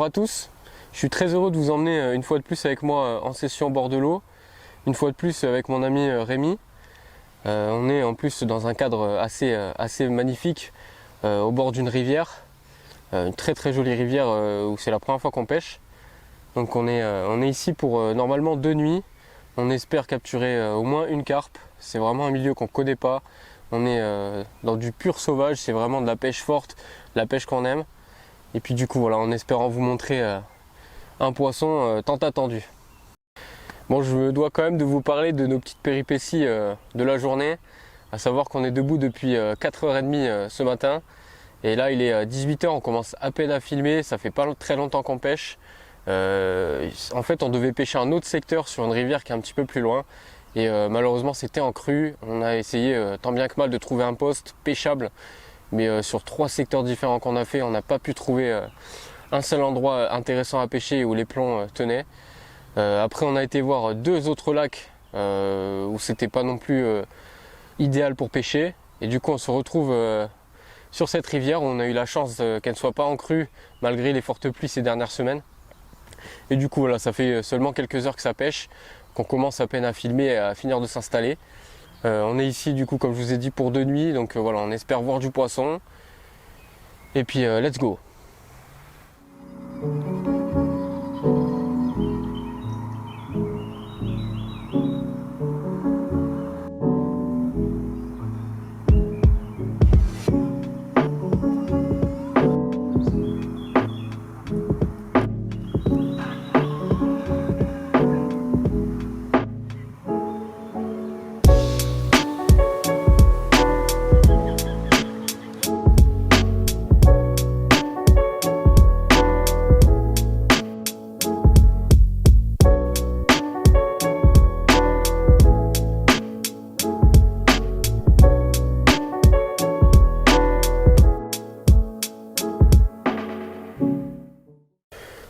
Bonjour à tous, je suis très heureux de vous emmener une fois de plus avec moi en session au bord de l'eau, une fois de plus avec mon ami Rémi. On est en plus dans un cadre assez magnifique au bord d'une rivière, une très jolie rivière où c'est la première fois qu'on pêche. Donc on est ici pour normalement 2 nuits, on espère capturer au moins une carpe, c'est vraiment un milieu qu'on ne connaît pas, on est dans du pur sauvage, c'est vraiment de la pêche forte, de la pêche qu'on aime. Et puis du coup voilà, en espérant vous montrer un poisson tant attendu. Bon, je me dois quand même de vous parler de nos petites péripéties de la journée, à savoir qu'on est debout depuis 4h30 ce matin. Et là il est 18h, on commence à peine à filmer, ça fait pas très longtemps qu'on pêche. En fait on devait pêcher un autre secteur sur une rivière qui est un petit peu plus loin. Et malheureusement c'était en crue, on a essayé tant bien que mal de trouver un poste pêchable. Mais sur 3 secteurs différents qu'on a fait, on n'a pas pu trouver un seul endroit intéressant à pêcher où les plombs tenaient. Après on a été voir 2 autres lacs où c'était pas non plus idéal pour pêcher. Et du coup on se retrouve sur cette rivière où on a eu la chance qu'elle ne soit pas en crue malgré les fortes pluies ces dernières semaines. Et du coup voilà, ça fait seulement quelques heures que ça pêche, qu'on commence à peine à filmer et à finir de s'installer. On est ici du coup comme je vous ai dit pour 2 nuits, donc voilà, on espère voir du poisson. Et puis let's go.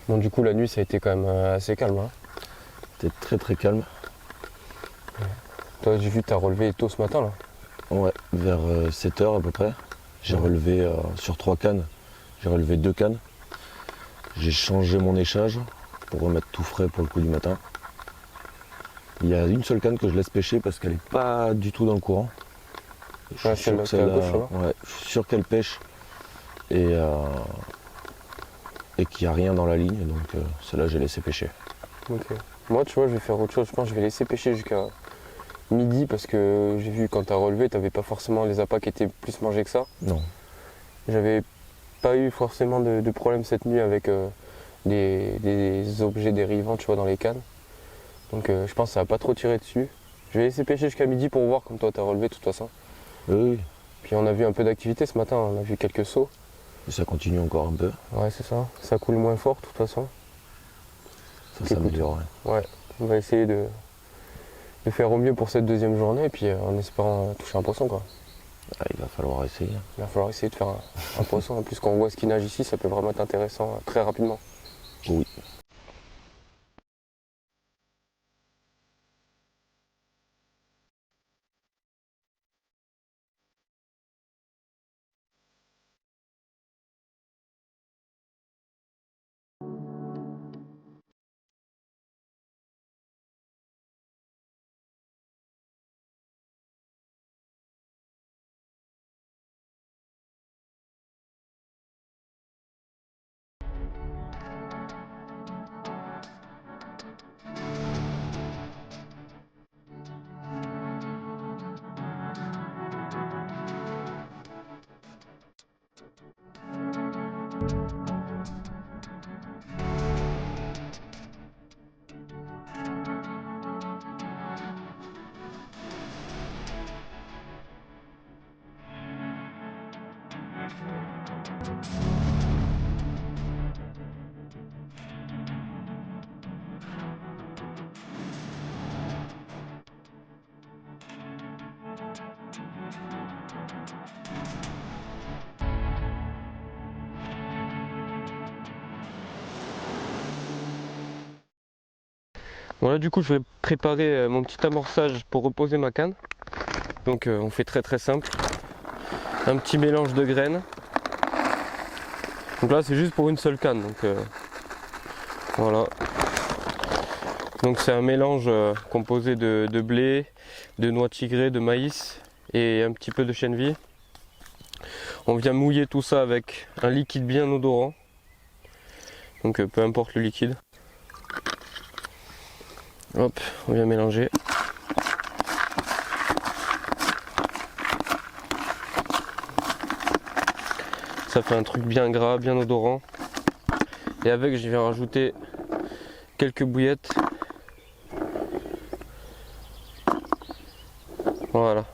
Bon du coup la nuit ça a été quand même assez calme hein. C'était très calme. Toi j'ai vu que tu as relevé tôt ce matin là. Ouais, vers 7h à peu près. J'ai relevé sur 3 cannes, j'ai relevé 2 cannes. J'ai changé mon échage pour remettre tout frais pour le coup du matin. Il y a une seule canne que je laisse pêcher parce qu'elle n'est pas du tout dans le courant. Ouais, c'est à gauche là. Ouais, je suis sûr qu'elle pêche et qu'il n'y a rien dans la ligne, donc celle-là j'ai laissé pêcher. Ok. Moi tu vois je vais faire autre chose, je pense que je vais laisser pêcher jusqu'à midi parce que j'ai vu quand tu as relevé, tu n'avais pas forcément les appâts qui étaient plus mangés que ça. Non. J'avais pas eu forcément de problème cette nuit avec des objets dérivants tu vois dans les cannes. Donc je pense que ça va pas trop tirer dessus. Je vais laisser pêcher jusqu'à midi pour voir comme toi tu as relevé de toute façon. Oui. Puis on a vu un peu d'activité ce matin, on a vu quelques sauts. Et ça continue encore un peu. Ouais c'est ça, ça coule moins fort de toute façon. Ça s'améliore. Ouais, on va essayer de faire au mieux pour cette 2e journée et puis en espérant toucher un poisson quoi. Ah, il va falloir essayer. Il va falloir essayer de faire un poisson. En plus quand on voit ce qui nage ici, ça peut vraiment être intéressant très rapidement. Oui. Bon là du coup je vais préparer mon petit amorçage pour reposer ma canne. Donc on fait très simple. Un petit mélange de graines. Donc là c'est juste pour une seule canne. Donc Voilà. Donc c'est un mélange composé de blé, de noix tigrées, de maïs et un petit peu de chènevis. On vient mouiller tout ça avec un liquide bien odorant. Donc peu importe le liquide. Hop, on vient mélanger. Ça fait un truc bien gras, bien odorant. Et avec, je viens rajouter quelques bouillettes. Voilà.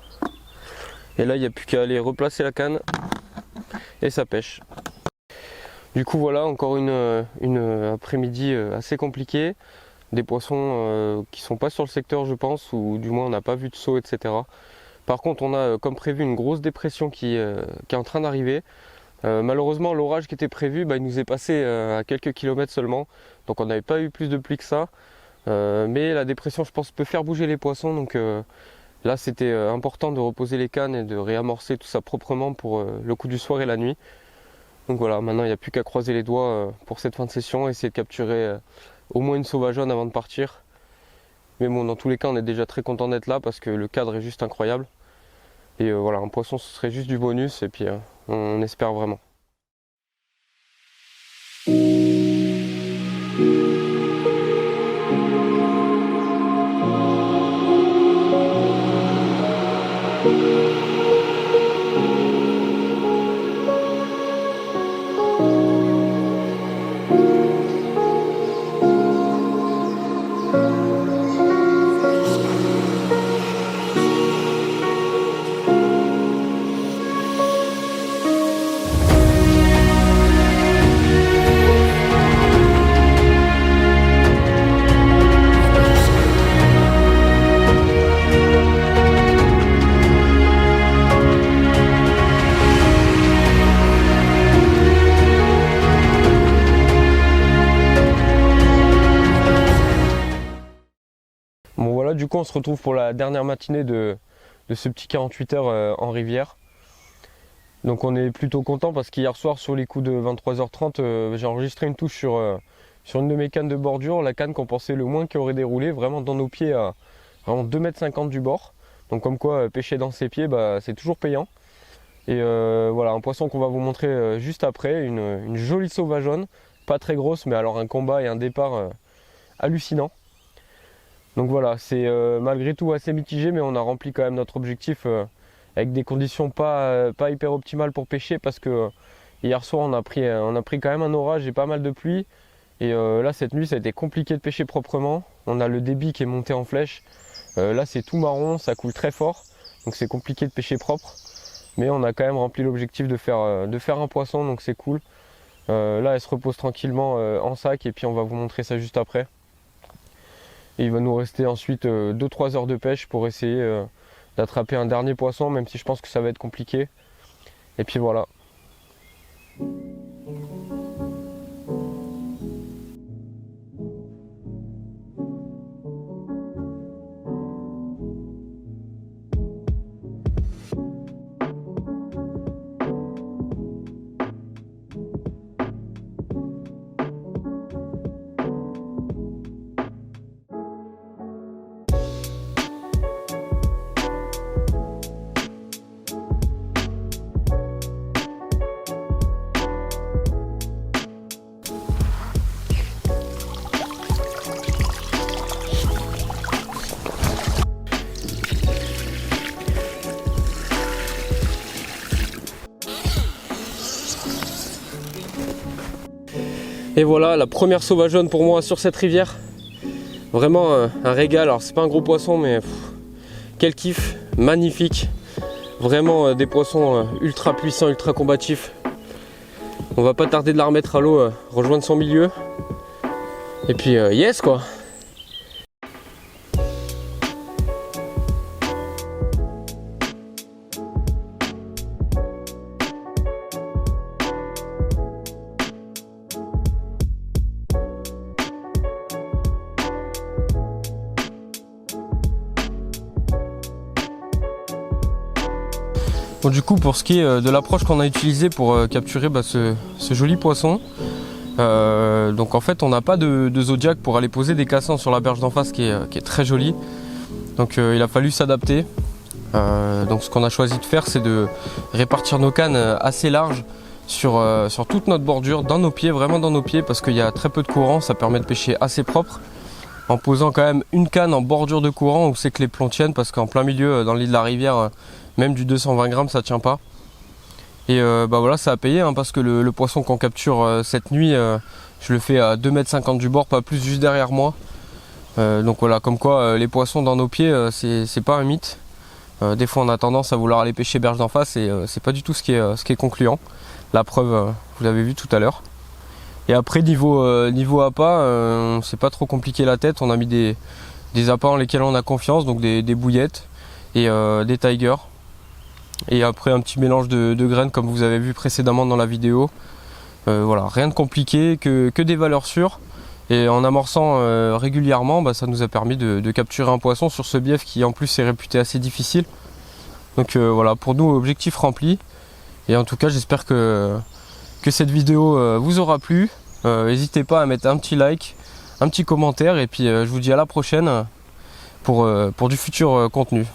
Et là, il n'y a plus qu'à aller replacer la canne et ça pêche. Du coup, voilà, encore une après-midi assez compliquée. Des poissons qui sont pas sur le secteur, je pense, ou du moins on n'a pas vu de saut, etc. Par contre, on a comme prévu une grosse dépression qui est en train d'arriver. Malheureusement, l'orage qui était prévu, il nous est passé à quelques kilomètres seulement. Donc on n'avait pas eu plus de pluie que ça. Mais la dépression, je pense, peut faire bouger les poissons. Donc là, c'était important de reposer les cannes et de réamorcer tout ça proprement pour le coup du soir et la nuit. Donc voilà, maintenant il n'y a plus qu'à croiser les doigts pour cette fin de session, essayer de capturer au moins une sauvageonne avant de partir. Mais bon, dans tous les cas, on est déjà très content d'être là parce que le cadre est juste incroyable. Et voilà, un poisson, ce serait juste du bonus et puis on espère vraiment. Bon voilà, du coup on se retrouve pour la dernière matinée de ce petit 48 heures en rivière. Donc on est plutôt content parce qu'hier soir sur les coups de 23h30 j'ai enregistré une touche sur une de mes cannes de bordure, la canne qu'on pensait le moins qui aurait déroulé, vraiment dans nos pieds à vraiment 2,50 m du bord. Donc comme quoi pêcher dans ses pieds c'est toujours payant. Et voilà, un poisson qu'on va vous montrer juste après, une jolie sauvageonne, pas très grosse mais alors un combat et un départ hallucinant. Donc voilà, c'est malgré tout assez mitigé, mais on a rempli quand même notre objectif avec des conditions pas hyper optimales pour pêcher parce que hier soir on a pris quand même un orage et pas mal de pluie. Et là cette nuit ça a été compliqué de pêcher proprement. On a le débit qui est monté en flèche. Là c'est tout marron, ça coule très fort, donc c'est compliqué de pêcher propre. Mais on a quand même rempli l'objectif de faire un poisson, donc c'est cool. Là elle se repose tranquillement en sac et puis on va vous montrer ça juste après. Et il va nous rester ensuite 2-3 heures de pêche pour essayer d'attraper un dernier poisson, même si je pense que ça va être compliqué. Et puis voilà. Et voilà la première sauvageonne pour moi sur cette rivière. Vraiment un régal. Alors c'est pas un gros poisson mais quel kiff, magnifique. Vraiment des poissons ultra puissants, ultra combatifs. On va pas tarder de la remettre à l'eau, rejoindre son milieu. Et puis yes quoi. Bon, du coup pour ce qui est de l'approche qu'on a utilisée pour capturer ce joli poisson, Donc en fait on n'a pas de Zodiac pour aller poser des cassins sur la berge d'en face qui est très jolie. Donc il a fallu s'adapter. Donc ce qu'on a choisi de faire, c'est de répartir nos cannes assez larges sur toute notre bordure, dans nos pieds, vraiment dans nos pieds, parce qu'il y a très peu de courant, ça permet de pêcher assez propre, en posant quand même une canne en bordure de courant où c'est que les plombs tiennent, parce qu'en plein milieu, dans le lit de la rivière, même du 220 grammes, ça tient pas. Et voilà, ça a payé, hein, parce que le poisson qu'on capture cette nuit, je le fais à 2,50 m du bord, pas plus, juste derrière moi. Donc voilà, comme quoi les poissons dans nos pieds, c'est pas un mythe. Des fois on a tendance à vouloir aller pêcher berge d'en face et c'est pas du tout ce qui est concluant. La preuve, vous l'avez vu tout à l'heure. Et après niveau appât, on s'est pas trop compliqué la tête. On a mis des appâts en lesquels on a confiance, donc des bouillettes et des tigers. Et après un petit mélange de graines comme vous avez vu précédemment dans la vidéo. Voilà, rien de compliqué, que des valeurs sûres. Et en amorçant régulièrement, ça nous a permis de capturer un poisson sur ce bief qui en plus est réputé assez difficile. Donc voilà, pour nous, objectif rempli. Et en tout cas, j'espère que cette vidéo vous aura plu. N'hésitez pas à mettre un petit like, un petit commentaire. Et puis je vous dis à la prochaine pour du futur contenu.